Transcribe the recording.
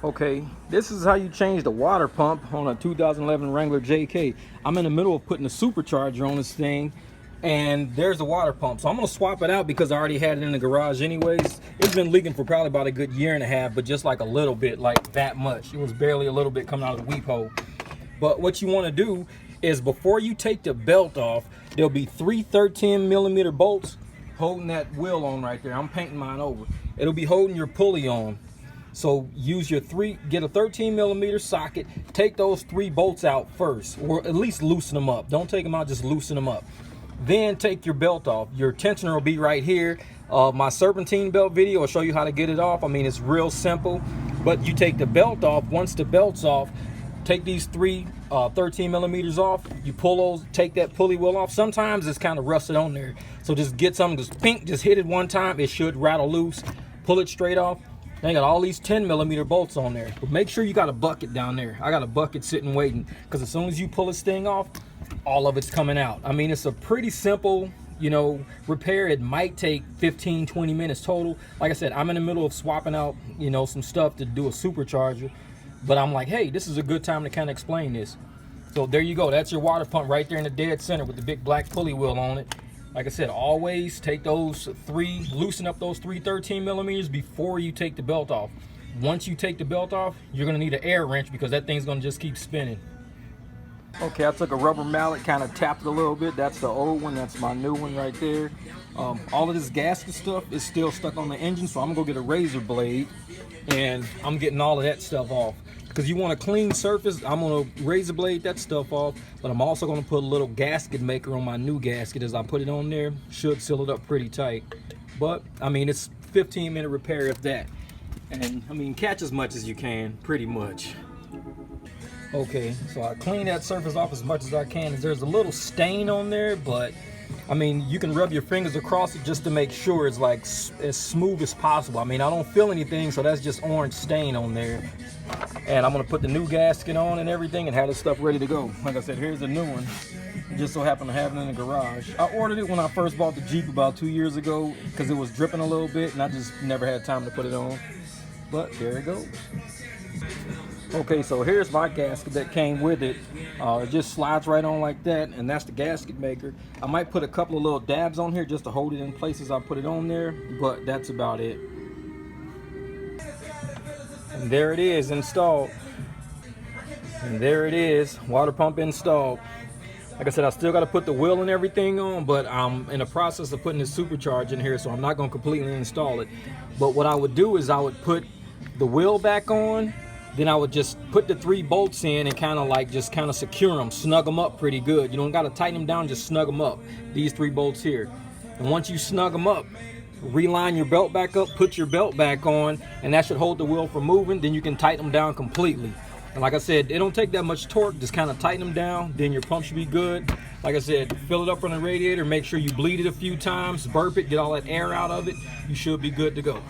Okay, this is how you change the water pump on a 2011 Wrangler JK. I'm in the middle of putting a supercharger on this thing, and there's the water pump. So I'm gonna swap it out because I already had it in the garage anyways. It's been leaking for probably about a good year and a half, but just like a little bit, like that much. It was barely a little bit coming out of the weep hole. But what you wanna do is before you take the belt off, there'll be three 13mm bolts holding that wheel on right there. I'm painting mine over. It'll be holding your pulley on. So use your get a 13mm socket, take those 3 bolts out first, or at least loosen them up. Don't take them out, just loosen them up. Then take your belt off. Your tensioner will be right here. My serpentine belt video will show you how to get it off. I mean, it's real simple, but you take the belt off. Once the belt's off, take these 3 13mm off. You pull those, take that pulley wheel off. Sometimes it's kind of rusted on there. So just get something, just hit it one time. It should rattle loose. Pull it straight off. They got all these 10mm bolts on there, but make sure you got a bucket down there. I got a bucket sitting waiting, because as soon as you pull this thing off, all of it's coming out. I mean, it's a pretty simple, repair. It might take 15-20 minutes total. Like I said, I'm in the middle of swapping out, some stuff to do a supercharger, but I'm like, hey, this is a good time to kind of explain this. So there you go. That's your water pump right there in the dead center with the big black pulley wheel on it. Like I said, always take those 3, loosen up those 3 13mm before you take the belt off. Once you take the belt off, you're gonna need an air wrench because that thing's gonna just keep spinning. Okay, I took a rubber mallet, kind of tapped it a little bit. That's the old one, that's my new one right there. All of this gasket stuff is still stuck on the engine, so I'm gonna go get a razor blade and I'm getting all of that stuff off. Because you want a clean surface, I'm gonna razor blade that stuff off, but I'm also gonna put a little gasket maker on my new gasket. As I put it on there, should seal it up pretty tight. But I mean, it's 15-minute repair if that. And I mean, catch as much as you can, pretty much. Okay, so I clean that surface off as much as I can. There's a little stain on there, but I mean, you can rub your fingers across it just to make sure it's like as smooth as possible. I mean, I don't feel anything, so that's just orange stain on there. And I'm gonna put the new gasket on and everything and have this stuff ready to go. Like I said, here's the new one. Just so happened to have it in the garage. I ordered it when I first bought the Jeep about 2 years ago because it was dripping a little bit and I just never had time to put it on. But there it goes. Okay, so here's my gasket that came with it. It just slides right on like that, and that's the gasket maker. I might put a couple of little dabs on here just to hold it in place as I put it on there, but that's about it. And there it is, installed. And there it is, water pump installed. Like I said, I still got to put the wheel and everything on, but I'm in the process of putting the supercharger in here, so I'm not going to completely install it. But what I would do is I would put the wheel back on, then I would just put the 3 bolts in and kind of secure them, snug them up pretty good. You don't got to tighten them down, just snug them up. These 3 bolts here. And once you snug them up, reline your belt back up, put your belt back on, and that should hold the wheel from moving. Then you can tighten them down completely. And like I said, it don't take that much torque, just kind of tighten them down, then your pump should be good. Like I said, fill it up from the radiator, make sure you bleed it a few times, burp it, get all that air out of it. You should be good to go.